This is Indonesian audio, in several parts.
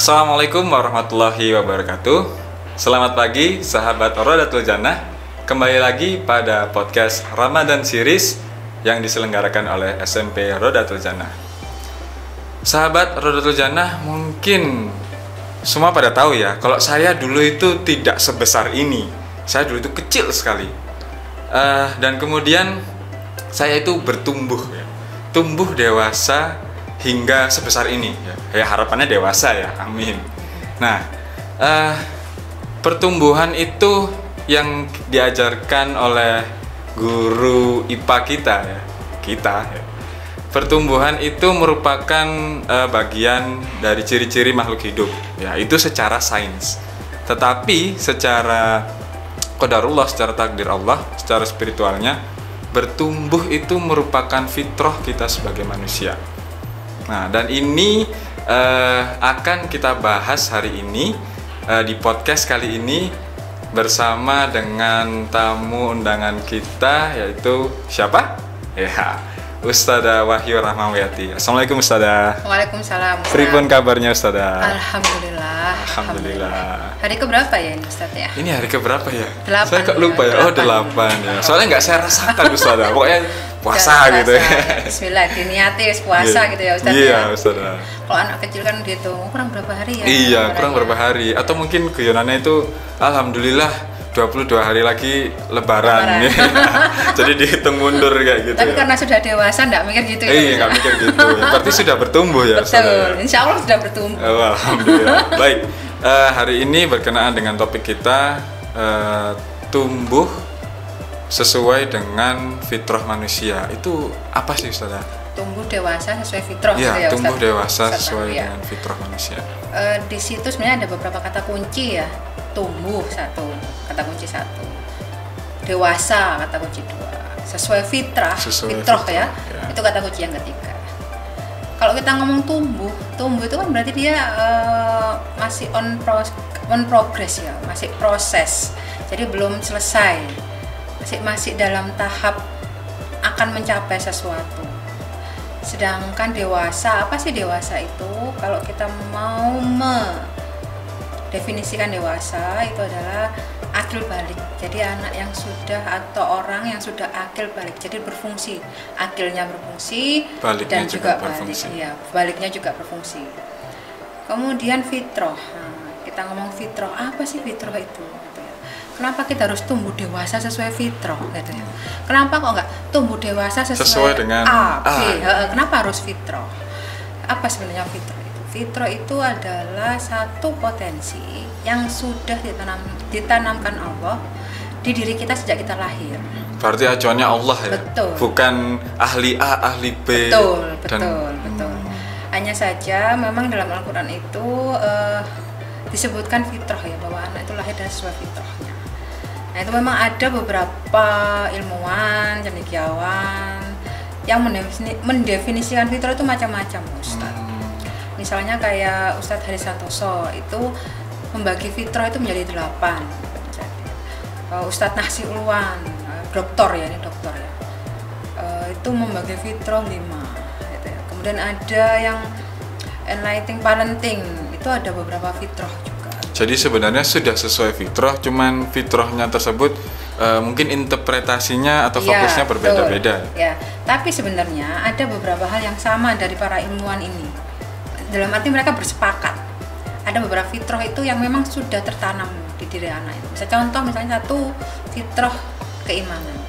Assalamualaikum warahmatullahi wabarakatuh. Selamat pagi sahabat Rodatul Jannah. Kembali lagi pada podcast Ramadan Series yang diselenggarakan oleh SMP Rodatul Jannah. Sahabat Rodatul Jannah, mungkin semua pada tahu ya, kalau saya dulu itu tidak sebesar ini. Saya dulu itu kecil sekali. Dan kemudian saya itu bertumbuh ya. Tumbuh dewasa hingga sebesar ini ya, harapannya dewasa ya, amin. Nah, pertumbuhan itu yang diajarkan oleh guru IPA kita ya. Pertumbuhan itu merupakan bagian dari ciri-ciri makhluk hidup ya, itu secara sains. Tetapi secara qadarullah, secara takdir Allah, secara spiritualnya, bertumbuh itu merupakan fitrah kita sebagai manusia. Nah, dan ini akan kita bahas hari ini di podcast kali ini bersama dengan tamu undangan kita, yaitu siapa? Ya, Ustadzah Wahyu Rahmawati. Assalamualaikum Ustadzah. Waalaikumsalam. Pripun kabarnya Ustadzah? Alhamdulillah. Alhamdulillah. Hari keberapa ya ini Ustadz ya? Ini hari keberapa ya? 8, saya kok lupa ya. 8 ya. Soalnya nggak saya rasakan Ustadzah. Pokoknya puasa gitu ya. Bismillah, diniati puasa gitu ya Ustadz. Iya Ustadzah. Kalau anak kecil kan gitu, kurang berapa hari ya? Iya, kurang berapa hari. Atau mungkin guyonannya itu alhamdulillah 22 hari lagi lebaran. Ya. Jadi dihitung mundur kayak gitu. Tapi ya. karena sudah dewasa enggak mikir gitu ya. Iya, enggak mikir gitu. Berarti sudah bertumbuh ya. Betul. Insya Allah sudah bertumbuh. Oh, alhamdulillah. Baik. Hari ini berkenaan dengan topik kita, tumbuh sesuai dengan fitrah manusia. Itu apa sih Ustazah? Tumbuh dewasa sesuai fitrah ya, gitu ya tumbuh Ustadz. dewasa sesuai ya. dengan fitrah manusia. Di situ sebenarnya ada beberapa kata kunci ya. Tumbuh satu, kata kunci satu. Dewasa, kata kunci dua. Sesuai fitrah ya. Itu kata kunci yang ketiga. Kalau kita ngomong tumbuh itu kan berarti dia masih on progress ya, masih proses. Jadi belum selesai. Masih dalam tahap akan mencapai sesuatu. Sedangkan dewasa, apa sih dewasa itu? Kalau kita mau mendefinisikan dewasa, itu adalah akil balik. Jadi anak yang sudah atau orang yang sudah akil balik. Jadi berfungsi, akilnya berfungsi, baliknya dan juga berfungsi. Baliknya juga berfungsi. Kemudian fitrah. Nah, kita ngomong fitrah, apa sih fitrah itu? Kenapa kita harus tumbuh dewasa sesuai fitrah gitu ya? Kenapa kok enggak tumbuh dewasa sesuai dengan A, B? Kenapa harus fitrah? Apa sebenarnya fitrah itu? Fitrah itu adalah satu potensi yang sudah ditanamkan Allah di diri kita sejak kita lahir. Berarti acuannya Allah ya? Betul. Bukan ahli A, ahli B. Betul. Hanya saja memang dalam Al-Quran itu disebutkan fitrah ya, bahwa anak itu lahir dari sesuai fitrahnya. Nah, itu memang ada beberapa ilmuwan, cendekiawan yang mendefinisikan fitrah itu macam-macam, Ustadz. Misalnya kayak Ustadz Haris Santoso itu membagi fitrah itu menjadi 8. Ustadz Nahsi Ulwan, doktor ya, itu membagi fitrah 5. Gitu ya. Kemudian ada yang enlightening parenting, itu ada beberapa fitrah juga. Jadi sebenarnya sudah sesuai fitrah, cuman fitrahnya tersebut mungkin interpretasinya atau fokusnya berbeda-beda. Ya, tapi sebenarnya ada beberapa hal yang sama dari para ilmuwan ini. Dalam arti mereka bersepakat. Ada beberapa fitrah itu yang memang sudah tertanam di diri anak itu. Misalnya satu fitrah keimanan.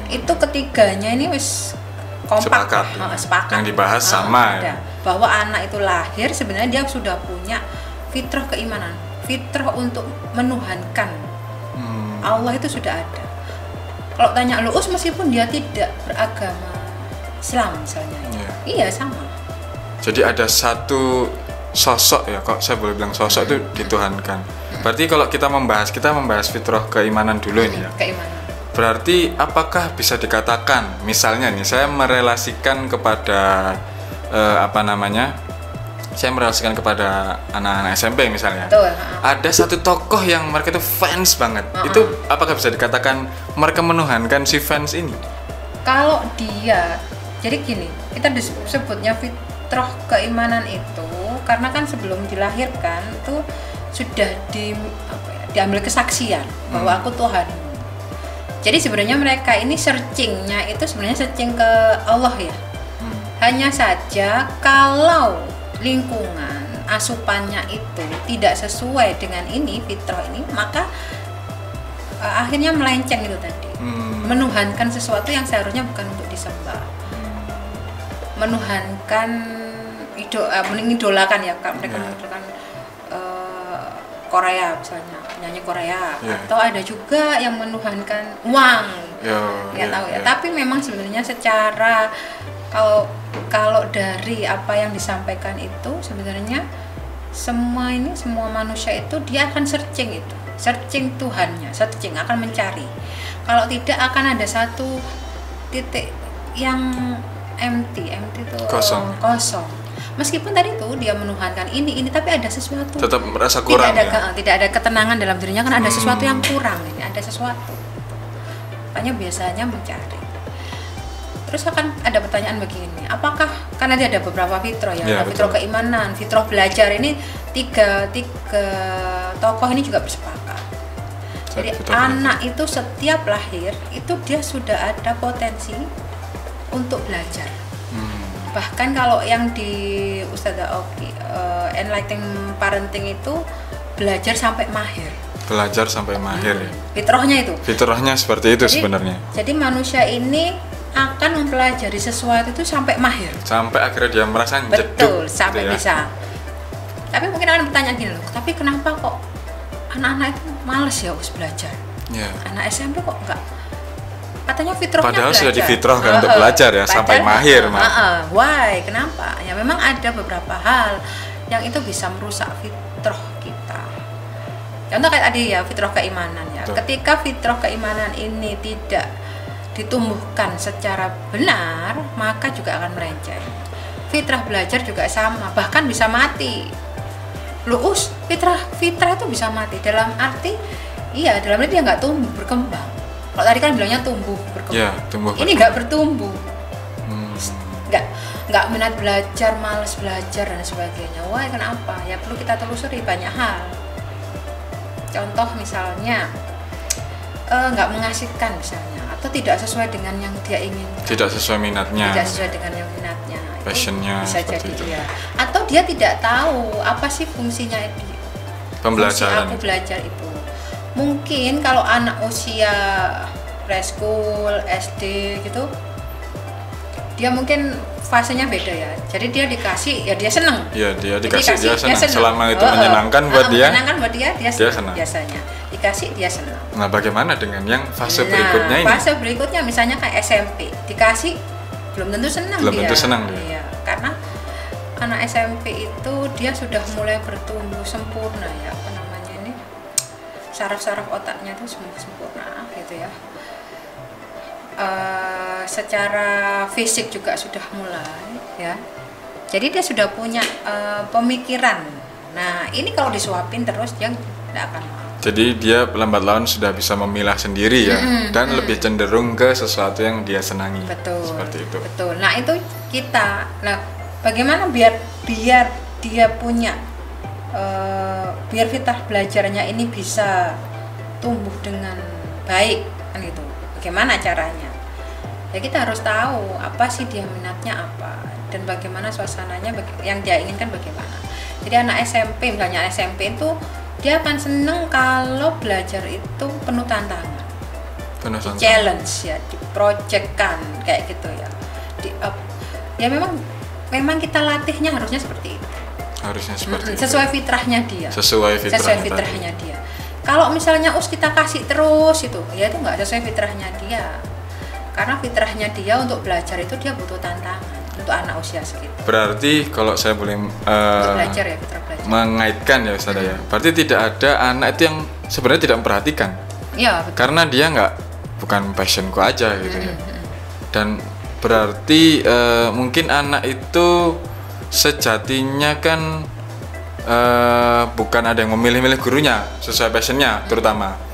Itu ketiganya ini wis kompak, sepakat. Yang dibahas sama ya. Bahwa anak itu lahir sebenarnya dia sudah punya fitrah keimanan. Fitrah untuk menuhankan Allah itu sudah ada. Kalau tanya Luus, meskipun dia tidak beragama Islam misalnya, iya sama. Jadi ada satu sosok ya, kok saya boleh bilang sosok itu dituhankan. Berarti kalau kita membahas fitrah keimanan dulu ini ya. Keimanan. Berarti apakah bisa dikatakan, misalnya nih saya merelasikan kepada saya merelasikan kepada anak-anak SMP misalnya. Betul. Ada satu tokoh yang mereka itu fans banget. Itu apakah bisa dikatakan mereka menuhankan si fans ini? Kalau dia, jadi gini, kita disebutnya fitrah keimanan itu karena kan sebelum dilahirkan itu sudah diambil kesaksian bahwa aku Tuhan. Jadi sebenarnya mereka ini searchingnya itu sebenarnya searching ke Allah ya. Hanya saja kalau lingkungan asupannya itu tidak sesuai dengan ini fitrah ini, maka akhirnya melenceng itu tadi. Menuhankan sesuatu yang seharusnya bukan untuk disembah. Menuhankan mengidolakan ya, mereka mengidolakan Korea misalnya, penyanyi Korea, atau ada juga yang menuhankan uang, tahu ya. Tapi memang sebenarnya secara kalau dari apa yang disampaikan itu sebenarnya semua manusia itu dia akan searching Tuhannya, akan mencari. Kalau tidak akan ada satu titik yang empty itu kosong. Meskipun tadi tuh dia menuhankan ini tapi ada sesuatu. Tetap merasa kurang. Tidak ada ketenangan dalam dirinya, kan ada sesuatu yang kurang, ini ada sesuatu. Makanya biasanya mencari. Terus akan ada pertanyaan begini, apakah karena dia ada beberapa fitrah ya, fitrah keimanan, fitrah belajar, ini tiga tokoh ini juga bersepakat. Jadi anak itu setiap lahir itu dia sudah ada potensi untuk belajar. Bahkan kalau yang di Ustazah Oki enlightening parenting itu belajar sampai mahir. Ya. Fitrahnya seperti itu sebenarnya. Jadi manusia ini akan mempelajari sesuatu itu sampai mahir. Sampai akhirnya dia merasa jeduk. Betul, sampai bisa. Tapi mungkin akan bertanya gini loh, tapi kenapa kok anak-anak itu males ya belajar? Anak SMP kok enggak? Katanya fitrahnya padahal belajar. Sudah difitrahkan untuk belajar ya, sampai mahir. Why? Kenapa? Ya memang ada beberapa hal yang itu bisa merusak fitrah kita. Contoh kayak tadi ya, fitrah keimanan ya. Betul. Ketika fitrah keimanan ini tidak ditumbuhkan secara benar, maka juga akan melenceng. Fitrah belajar juga sama, bahkan bisa mati. Fitrah itu bisa mati dalam arti dia nggak tumbuh berkembang. Kalau tadi kan bilangnya tumbuh berkembang. Ini nggak bertumbuh, nggak minat belajar, malas belajar dan sebagainya. Wah, kenapa? Ya perlu kita telusuri banyak hal. Contoh misalnya nggak mengasihkan misalnya, atau tidak sesuai dengan yang dia ingin. Tidak sesuai minatnya. Passionnya bisa jadi ya. Atau dia tidak tahu apa sih fungsinya pembelajaran. Fungsi aku belajar itu. Mungkin kalau anak usia preschool, SD gitu, dia mungkin fasenya beda ya. Jadi dia dikasih, ya dia senang. Iya, dia senang. Selama itu menyenangkan buat dia. Menyenangkan buat dia senang. Biasanya dikasih dia senang. Nah, bagaimana dengan yang fase berikutnya ini? Fase berikutnya misalnya kayak SMP, dikasih belum tentu senang dia. Iya, karena anak SMP itu dia sudah mulai bertumbuh sempurna ya, saraf-saraf otaknya itu semua sempurna gitu ya. Secara fisik juga sudah mulai ya. Jadi dia sudah punya pemikiran. Nah, ini kalau disuapin terus dia tidak akan mau. Jadi dia lambat laun sudah bisa memilah sendiri ya, dan lebih cenderung ke sesuatu yang dia senangi. Betul. Seperti itu. Betul. Nah, itu kita. Nah, bagaimana biar dia punya biar fitrah belajarnya ini bisa tumbuh dengan baik kan gitu. Bagaimana caranya? Ya kita harus tahu apa sih dia minatnya apa dan bagaimana suasananya yang dia inginkan bagaimana. Jadi anak SMP, misalnya SMP itu dia akan seneng kalau belajar itu penuh tantangan. Challenge ya, diprojekkan kayak gitu ya. Ya memang kita latihnya harusnya seperti itu. Sesuai fitrahnya dia. Sesuai fitrahnya dia. Kalau misalnya kita kasih terus itu, ya itu nggak sesuai fitrahnya dia. Karena fitrahnya dia untuk belajar itu dia butuh tantangan untuk anak usia segitu. Berarti kalau saya boleh belajar ya, fitrah belajar. Mengaitkan ya Ustazah ya. Berarti tidak ada anak itu yang sebenarnya tidak memperhatikan. Iya, betul. Karena dia bukan passionku aja gitu ya. Dan berarti mungkin anak itu sejatinya kan bukan ada yang memilih-milih gurunya sesuai passionnya terutama.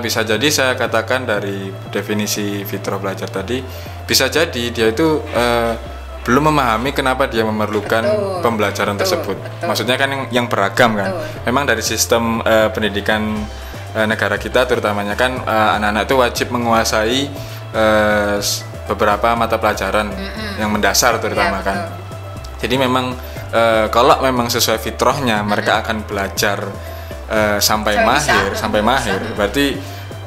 Bisa jadi saya katakan dari definisi fitrah belajar tadi, bisa jadi dia itu belum memahami kenapa dia memerlukan pembelajaran tersebut. Maksudnya kan yang beragam kan. Memang dari sistem pendidikan negara kita terutamanya kan anak-anak itu wajib menguasai beberapa mata pelajaran yang mendasar terutama kan. Jadi memang kalau memang sesuai fitrahnya mereka akan belajar sampai mahir. Berarti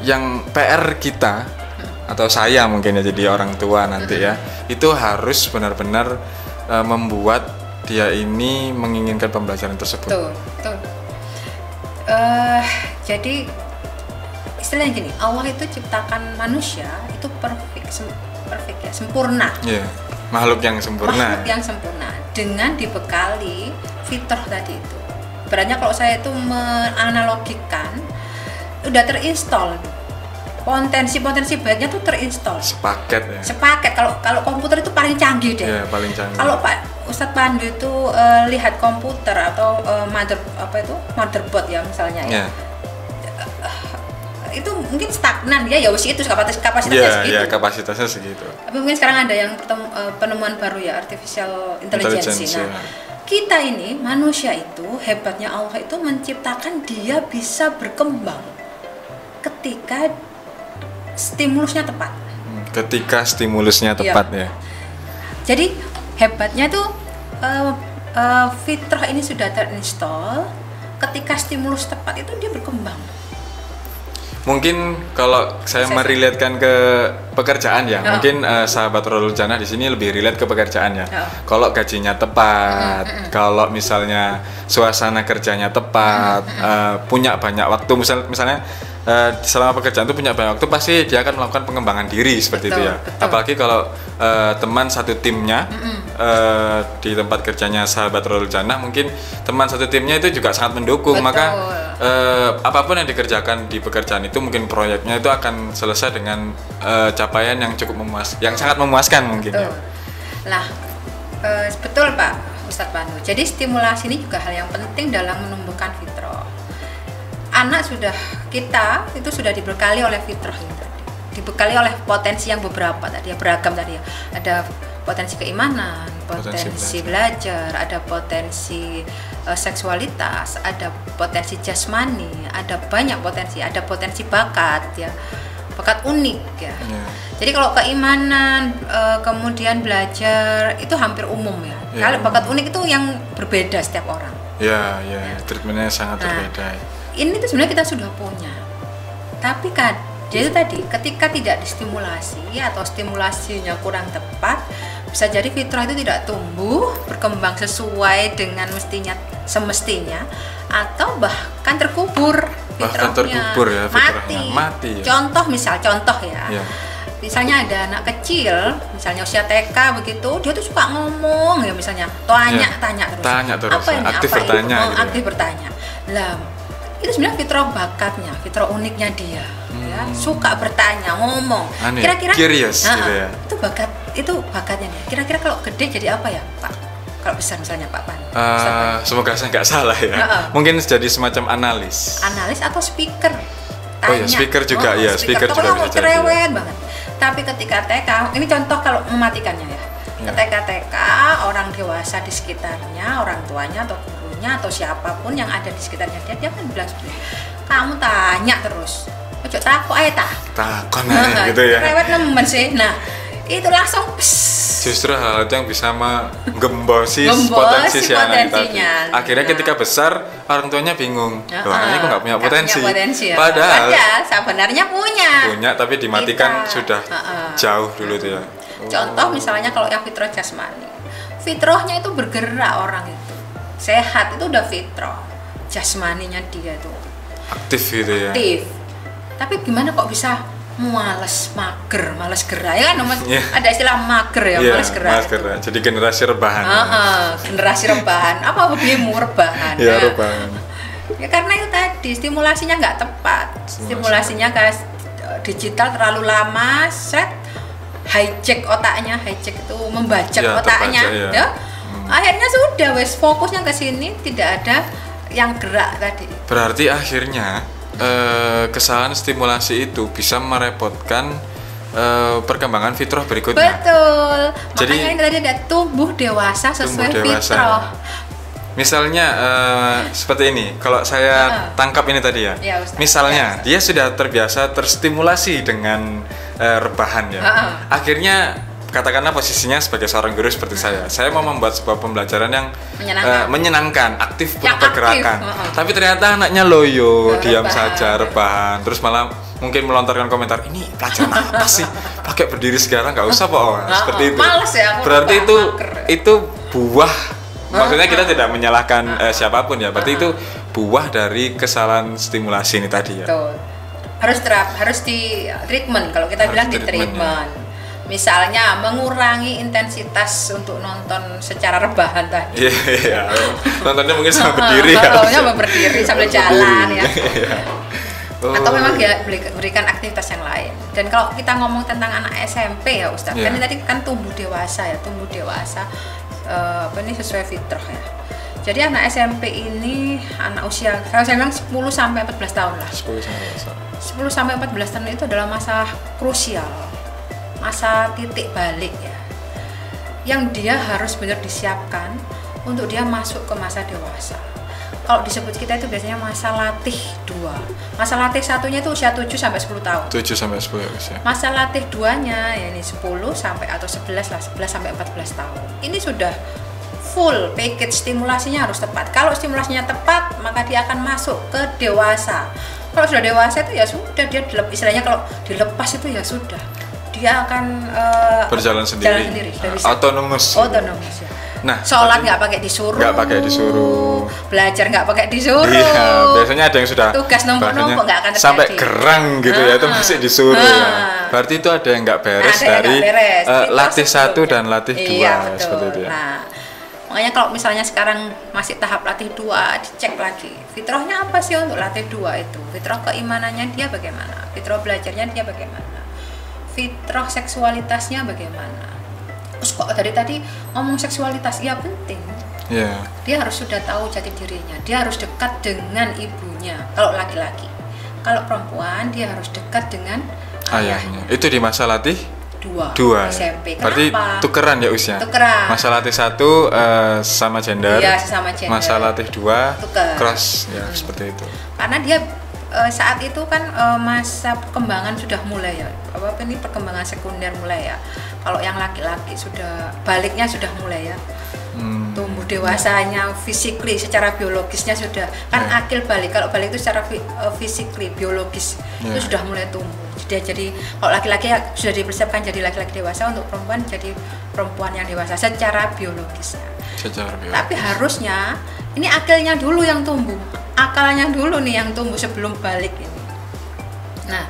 yang PR kita atau saya mungkin ya jadi orang tua nanti ya, itu harus benar-benar membuat dia ini menginginkan pembelajaran tersebut. Betul. Jadi istilahnya gini, Allah itu ciptakan manusia itu perfect ya, sempurna. Yeah. Makhluk yang sempurna dengan dibekali fitrah tadi itu. Berarti kalau saya itu menganalogikan udah terinstall potensi baiknya tuh terinstall. Sepaket. Kalau komputer itu paling canggih deh. Yeah, paling canggih. Kalau Pak Ustadz Pandu itu lihat komputer atau motherboard ya misalnya ya. Itu mungkin stagnan ya wis itu kapasitasnya segitu. Iya, kapasitasnya segitu. Tapi mungkin sekarang ada yang penemuan baru ya, artificial intelligence. Nah, kita ini manusia itu hebatnya Allah itu menciptakan dia bisa berkembang ketika stimulusnya tepat. Ya. Jadi hebatnya tuh fitrah ini sudah terinstall, ketika stimulus tepat itu dia berkembang. Mungkin kalau saya meriletkan ke pekerjaan ya, mungkin sahabat Rohul Jannah di sini lebih relate ke pekerjaan ya. Kalau gajinya tepat, kalau misalnya suasana kerjanya tepat, punya banyak waktu, misalnya selama pekerjaan itu punya banyak waktu, pasti dia akan melakukan pengembangan diri seperti itu ya. Apalagi kalau teman satu timnya di tempat kerjanya sahabat Rohul Jannah, mungkin teman satu timnya itu juga sangat mendukung, maka apapun yang dikerjakan di pekerjaan itu mungkin proyeknya itu akan selesai dengan capaian yang cukup yang sangat memuaskan mungkin. Ya. Lah, betul Pak Ustadz Pandu. Jadi stimulasi ini juga hal yang penting dalam menumbuhkan fitrah. Anak kita itu sudah dibekali oleh fitrah ini tadi. Dibekali oleh potensi yang beberapa tadi ya, beragam tadi ya. Ada potensi keimanan, potensi belajar, ada potensi seksualitas, ada potensi jasmani, ada banyak potensi, ada potensi bakat ya, bakat unik ya. Jadi kalau keimanan, kemudian belajar itu hampir umum ya. Kalau bakat unik itu yang berbeda setiap orang. Ya. Treatmentnya sangat berbeda. Ini tuh sebenarnya kita sudah punya, tapi kan jadi tadi ketika tidak distimulasi atau stimulasinya kurang tepat, bisa jadi fitrah itu tidak tumbuh berkembang sesuai dengan semestinya, atau bahkan terkubur fitrahnya, mati. Contoh ya. Misalnya ada anak kecil, misalnya usia TK begitu, dia tuh suka ngomong ya, misalnya tanya terus apa ini, aktif bertanya. Lah, itu sebenarnya fitrah bakatnya, fitrah uniknya dia, ya, suka bertanya, ngomong. Kira-kira curious gitu ya. Itu bakatnya nih. Kira-kira kalau gede jadi apa ya, Pak? Kalau besar misalnya Pak Pan. Semoga saya nggak salah ya. Mungkin jadi semacam analis atau speaker. Tanya. Oh ya, speaker juga ya, speaker juga bisa jadi. Cerewet banget. Tapi ketika TK, ini contoh kalau mematikannya ya. Ketika TK, orang dewasa di sekitarnya, orang tuanya atau gurunya atau siapapun yang ada di sekitarnya dia kan bilang seperti, kamu tanya terus, ojo takut aja takon gitu ya. Cerewet nemen sih. Nah, itu langsung justru hal itu yang bisa menggembosi potensi si anak tadi. Akhirnya ketika besar orang tuanya bingung, ini kok nggak punya potensi. Ya. Padahal sebenarnya punya tapi dimatikan sudah jauh dulu tuh ya. Contoh misalnya kalau yang fitrah jasmani, fitrahnya itu bergerak, orang itu sehat, itu udah fitrah. Jasmaninya dia tuh aktif gitu ya. Tapi gimana kok bisa males gerak ya kan, ada istilah mager ya, males gerak. Jadi generasi rebahan. Generasi rebahan. Apa hobimu rebahan? Rebahan. Ya karena itu tadi stimulasinya nggak tepat. Stimulasinya kayak digital terlalu lama, hijack otaknya, itu membajak otaknya, ya. Akhirnya sudah fokusnya ke sini, tidak ada yang gerak tadi. Berarti akhirnya kesalahan stimulasi itu bisa merepotkan perkembangan fitrah berikutnya. Betul. Jadi, makanya tadi ada tumbuh dewasa sesuai tumbuh dewasa. fitrah. Misalnya seperti ini, kalau saya tangkap ini tadi ya, Ya, Ustaz. misalnya Ya, dia sudah terbiasa terstimulasi dengan rebahan ya, akhirnya katakanlah posisinya sebagai seorang guru seperti saya mau membuat sebuah pembelajaran yang menyenangkan, aktif Yang pergerakan, aktif, tapi ternyata anaknya loyo, diam rebahan. saja, rebahan, terus malah mungkin melontarkan komentar, ini pelajaran apa sih, pakai berdiri segala nggak usah Pak, seperti itu. Males ya, aku Berarti mager. itu buah. Maksudnya kita tidak menyalahkan siapapun ya, berarti itu buah dari kesalahan stimulasi ini tadi ya. Betul. Harus di treatment, kalau kita Harus bilang di treatment, treatment. Misalnya mengurangi intensitas untuk nonton secara rebahan tadi. Iya, nontonnya mungkin sambil berdiri ya. Sambil berdiri sambil jalan ya. Iya. Atau memang dia berikan aktivitas yang lain. Dan kalau kita ngomong tentang anak SMP ya Ustadz, kan ini tadi kan tumbuh dewasa ya, sesuai fitrah ya. Jadi anak SMP ini anak usia saya bilang 10 sampai 14 tahun lah. 10 sampai 14 tahun itu adalah masa krusial. Masa titik balik ya. Yang dia harus benar disiapkan untuk dia masuk ke masa dewasa. Kalau disebut kita itu biasanya masa latih 2. Masa latih satunya itu usia 7 sampai 10 tahun. 7 sampai 10 usia. Masa latih 2-nya ya ini 10 sampai atau 11 lah, 11 sampai 14 tahun. Ini sudah full package, stimulasinya harus tepat. Kalau stimulasinya tepat, maka dia akan masuk ke dewasa. Kalau sudah dewasa itu ya sudah, dia istilahnya kalau dilepas itu ya sudah. Dia akan berjalan sendiri. Autonomous ya. Nah, sholat nggak pakai disuruh. Belajar nggak pakai disuruh. Iya, biasanya ada yang sudah tugas numpuk-numpuk nggak akan terjadi. sampai gerang gitu ya, itu masih disuruh ya. Berarti itu ada yang nggak beres dari latih 1 dan latih 2 iya, seperti itu ya. Nah, makanya kalau misalnya sekarang masih tahap latih 2, dicek lagi fitrahnya apa sih untuk latih 2 itu. Fitrah keimanannya dia bagaimana? Fitrah belajarnya dia bagaimana? Fitrah seksualitasnya bagaimana? Terus kok tadi ngomong seksualitas, ya penting. Yeah. Dia harus sudah tahu jati dirinya. Dia harus dekat dengan ibunya. Kalau laki-laki, kalau perempuan dia harus dekat dengan ayahnya. Itu di masa latih 2 SMP. Kenapa? Berarti tukeran ya usia. Tukeran. Masa latih 1 sama gender. Iya, sama gender. Masa latih 2 tuker. Cross ya, seperti itu. Karena dia saat itu kan masa perkembangan sudah mulai ya. Ini perkembangan sekunder mulai ya. Kalau yang laki-laki sudah baliknya sudah mulai ya. Tumbuh dewasanya physically, secara biologisnya sudah kan akil balik. Kalau balik itu secara physically, biologis itu sudah mulai tumbuh. Jadi kalau laki-laki ya sudah dipersiapkan jadi laki-laki dewasa, untuk perempuan jadi perempuan yang dewasa secara biologisnya. Tapi harusnya ini akilnya dulu yang tumbuh, akalnya dulu nih yang tumbuh sebelum balik ini. Nah,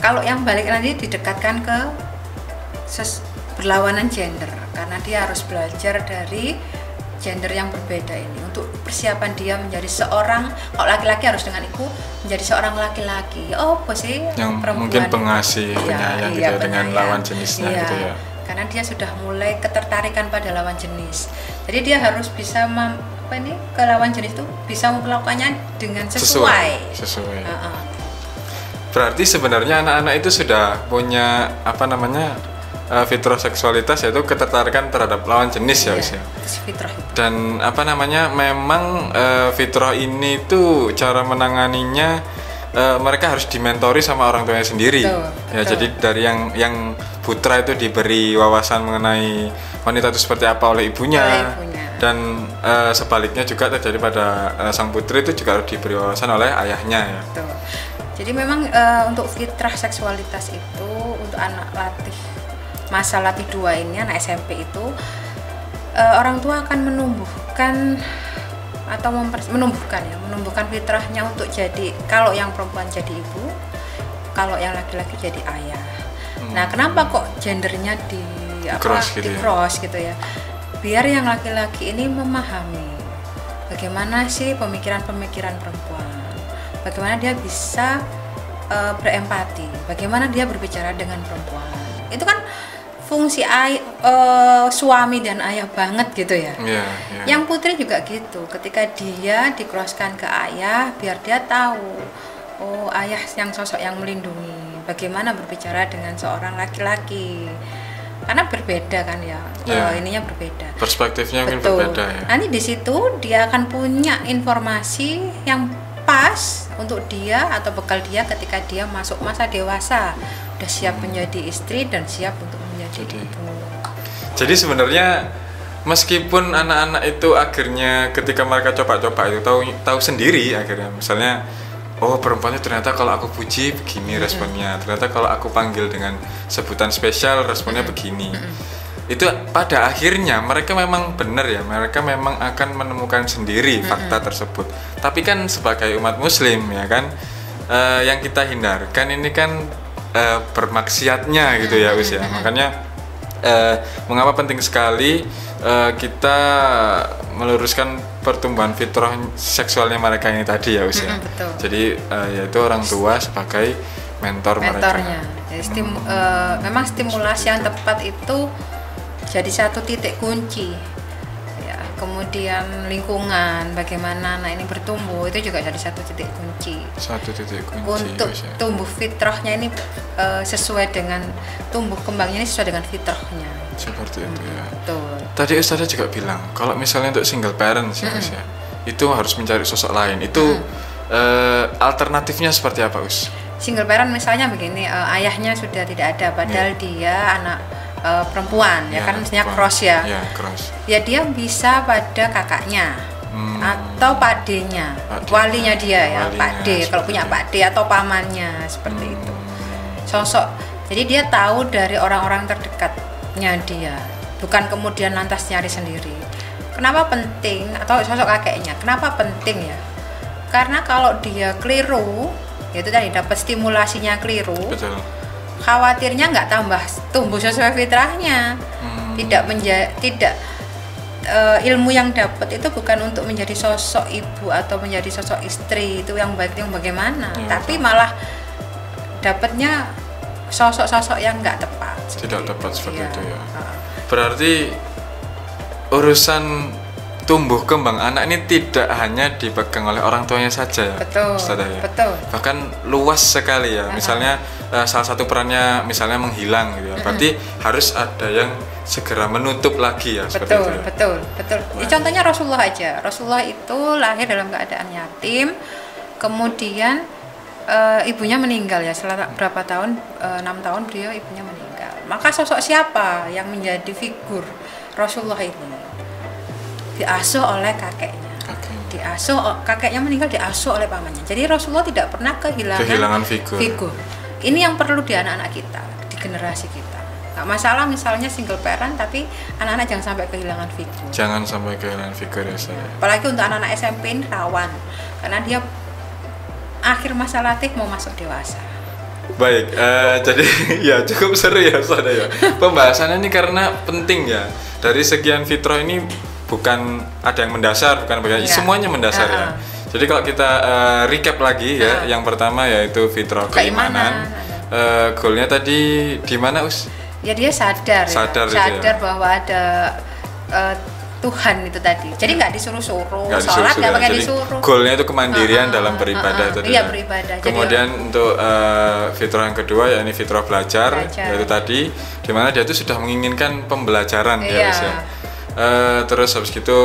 kalau yang balik nanti didekatkan ke berlawanan gender, karena dia harus belajar dari gender yang berbeda ini untuk persiapan dia menjadi seorang, kalau laki-laki harus dengan ibu menjadi seorang laki-laki. Oh, apa sih yang perempuan mungkin pengasih, penyayang gitu ya, dengan lawan jenisnya gitu ya. Karena dia sudah mulai ketertarikan pada lawan jenis. Jadi dia harus bisa ke lawan jenis itu bisa melakukannya dengan sesuai. Berarti sebenarnya anak-anak itu sudah punya fitrah seksualitas, yaitu ketertarikan terhadap lawan jenis ya. Fitrah. Dan memang fitrah ini tuh cara menanganinya mereka harus dimentori sama orang tuanya sendiri. Betul. Jadi dari yang putra itu diberi wawasan mengenai wanita itu seperti apa oleh ibunya. Dan sebaliknya juga terjadi pada sang putri itu juga harus diberi wawasan oleh ayahnya ya. Betul. Jadi memang untuk fitrah seksualitas itu untuk anak masa latih 2 ini, anak SMP itu orang tua akan menumbuhkan atau menumbuhkan fitrahnya untuk jadi, kalau yang perempuan jadi ibu, kalau yang laki-laki jadi ayah. Nah, kenapa kok gendernya di cross gitu ya? Biar yang laki-laki ini memahami bagaimana sih pemikiran-pemikiran perempuan, bagaimana dia bisa berempati, bagaimana dia berbicara dengan perempuan. Itu kan fungsi suami dan ayah banget gitu ya. Yang putri juga gitu, ketika dia dikroskan ke ayah, biar dia tahu, oh ayah yang sosok yang melindungi, bagaimana berbicara dengan seorang laki-laki. Karena berbeda kan ya, ininya berbeda. Perspektifnya mungkin Betul. berbeda ya. Nanti di situ dia akan punya informasi yang pas untuk dia atau bekal dia ketika dia masuk masa dewasa, udah siap menjadi istri dan siap untuk menjadi ibu. Jadi sebenarnya meskipun anak-anak itu akhirnya ketika mereka coba-coba itu tahu sendiri akhirnya, misalnya oh perempuannya ternyata kalau aku puji begini responnya, ternyata kalau aku panggil dengan sebutan spesial responnya begini. Itu pada akhirnya mereka memang benar ya, mereka memang akan menemukan sendiri fakta tersebut. Tapi kan sebagai umat muslim ya kan, yang kita hindarkan ini kan bermaksiatnya gitu ya Us ya. Makanya mengapa penting sekali kita meluruskan pertumbuhan fitrah seksualnya mereka ini tadi ya Us ya. Betul. Jadi yaitu orang tua sebagai mentornya. mereka. Jadi memang stimulasi yang tepat itu jadi satu titik kunci. Ya, kemudian lingkungan, bagaimana anak ini bertumbuh itu juga jadi satu titik kunci. Satu titik kunci Untuk Us, ya. tumbuh fitrahnya ini sesuai dengan tumbuh kembangnya ini sesuai dengan fitrahnya. Seperti itu ya. Betul. Tadi Ustazah juga bilang kalau misalnya untuk single parents ya Us ya, itu harus mencari sosok lain. Itu alternatifnya seperti apa Us? Single parent misalnya begini, ayahnya sudah tidak ada, padahal dia anak perempuan, ya kan, misalnya cross ya. Ya, cross. Ya dia bisa pada kakaknya atau pakdenya, walinya dia ya, Walinya, Pak D, kalau punya Pak D atau pamannya seperti itu. Sosok, jadi dia tahu dari orang-orang terdekatnya dia, bukan kemudian lantas nyari sendiri. Kenapa penting, atau sosok kakeknya, kenapa penting ya? Karena kalau dia keliru, yaitu tadi dapat stimulasinya keliru, Betul. khawatirnya nggak tumbuh sesuai fitrahnya, tidak ilmu yang dapat itu bukan untuk menjadi sosok ibu atau menjadi sosok istri itu yang baik yang bagaimana, tapi malah dapatnya sosok-sosok yang nggak tepat. Tidak tepat seperti Iya. itu ya. Berarti urusan tumbuh kembang anak ini tidak hanya dipegang oleh orang tuanya saja ya. Betul. Ustazah, ya? Betul. Bahkan luas sekali ya. Misalnya salah satu perannya misalnya menghilang gitu ya. Berarti harus ada yang segera menutup lagi ya seperti itu. Ya? Betul. Contohnya Rasulullah aja. Rasulullah itu lahir dalam keadaan yatim, kemudian ibunya meninggal ya. Setelah berapa tahun, 6 tahun beliau ibunya meninggal. Maka sosok siapa yang menjadi figur Rasulullah ini? Diasuh oleh kakeknya. Kakeknya meninggal, diasuh oleh pamannya. Jadi Rasulullah tidak pernah kehilangan figur. Ini yang perlu di anak-anak kita, di generasi kita. Nggak masalah misalnya single parent, tapi anak-anak jangan sampai kehilangan figur. Jangan sampai kehilangan figur ya saya. Apalagi untuk anak-anak SMP ini rawan, karena dia akhir masa latih mau masuk dewasa. Baik, jadi ya cukup seru ya Ustazah ya. Pembahasannya ini karena penting ya. Dari sekian fitrah ini bukan ada yang mendasar, bukan bagaimana, semuanya mendasar ya. Jadi kalau kita recap lagi ya, yang pertama yaitu fitrah keimanan. Goalnya tadi di mana Us? Ya dia sadar ya. bahwa ada Tuhan itu tadi. Jadi nggak disuruh-suruh, sholat nggak pakai disuruh. Goalnya itu kemandirian dalam beribadah itu. Iya, beribadah. Kemudian jadi, untuk fitrah yang kedua yakni fitrah belajar, yaitu tadi di mana dia itu sudah menginginkan pembelajaran ya Us ya. Terus habis itu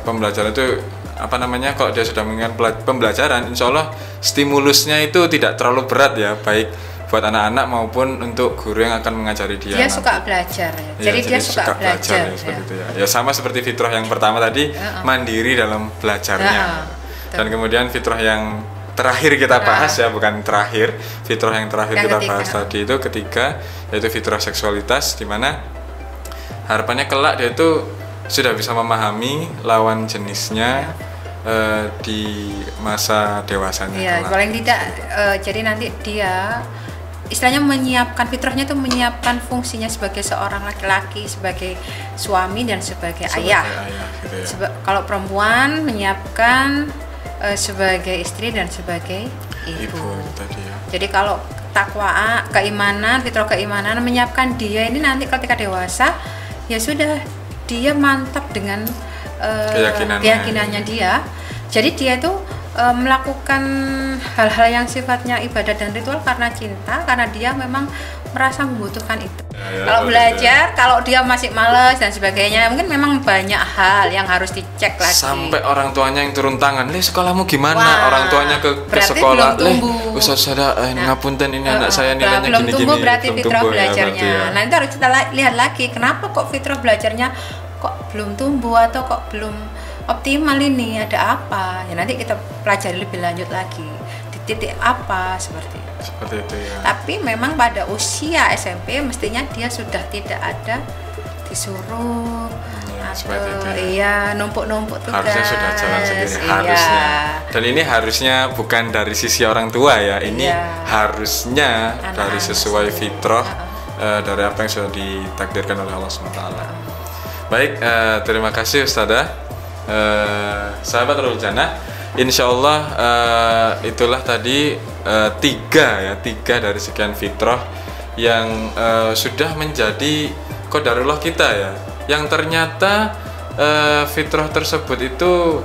pembelajaran itu apa namanya, kalau dia sudah menginginkan pembelajaran, insya Allah stimulusnya itu tidak terlalu berat ya, baik buat anak-anak maupun untuk guru yang akan mengajari dia. Dia suka belajar ya. Jadi dia suka belajar ya, seperti itu ya. Ya sama seperti fitrah yang pertama tadi, mandiri dalam belajarnya. Dan kemudian fitrah yang terakhir kita bahas ya, bukan terakhir, fitrah yang terakhir yang kita bahas tadi itu ketiga, yaitu fitrah seksualitas, di mana harapannya kelak dia itu sudah bisa memahami lawan jenisnya di masa dewasanya. Iya, paling tidak jadi nanti dia istilahnya menyiapkan fitrahnya itu menyiapkan fungsinya sebagai seorang laki-laki, sebagai suami dan sebagai ayah gitu ya. Kalau perempuan menyiapkan sebagai istri dan sebagai ibu tadi ya. Jadi kalau takwa, keimanan, fitrah keimanan menyiapkan dia ini nanti ketika dewasa ya sudah dia mantap dengan keyakinannya dia. Jadi dia itu melakukan hal-hal yang sifatnya ibadah dan ritual karena cinta, karena dia memang merasa membutuhkan itu. Kalau belajar, kalau dia masih males dan sebagainya, mungkin memang banyak hal yang harus dicek lagi. Sampai orang tuanya yang turun tangan, "Leh, sekolahmu gimana?" Wah, orang tuanya ke berarti sekolah, belum "Leh, tumbuh." Ustaz ada ngapunten ini anak saya nilainya belum gini-gini." tumbuh berarti Belum fitrah tumbuh ya, belajarnya. berarti ya. Nah, itu harus kita lihat lagi, kenapa kok fitrah belajarnya kok belum tumbuh atau kok belum optimal ini, ada apa? Ya nanti kita pelajari lebih lanjut lagi. Di titik apa seperti itu. Seperti itu ya. Tapi memang pada usia SMP mestinya dia sudah tidak ada disuruh Ya, atau seperti itu ya. iya numpuk-numpuk tugas. Harusnya sudah jalan sendiri, Iya. harusnya. Dan ini harusnya bukan dari sisi orang tua ya, ini Iya. harusnya Anak-anak dari sesuai sendiri. fitrah dari apa yang sudah ditakdirkan oleh Allah SWT. Baik, terima kasih Ustadzah. Sahabat Nurul Jannah, insya Allah itulah tadi tiga dari sekian fitrah yang sudah menjadi qadarullah kita ya, yang ternyata fitrah tersebut itu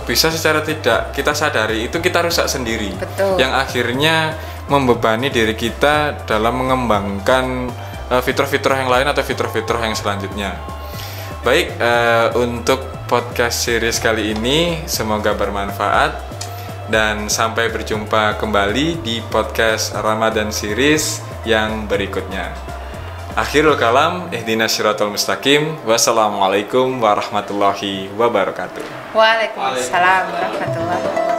bisa secara tidak kita sadari itu kita rusak sendiri. Betul. Yang akhirnya membebani diri kita dalam mengembangkan fitrah-fitrah yang lain atau fitrah-fitrah yang selanjutnya. Baik, untuk podcast series kali ini semoga bermanfaat dan sampai berjumpa kembali di podcast Ramadan series yang berikutnya. Akhirul kalam, ihdinas syiratal mustaqim. Wassalamualaikum warahmatullahi wabarakatuh. Waalaikumsalam warahmatullahi wabarakatuh.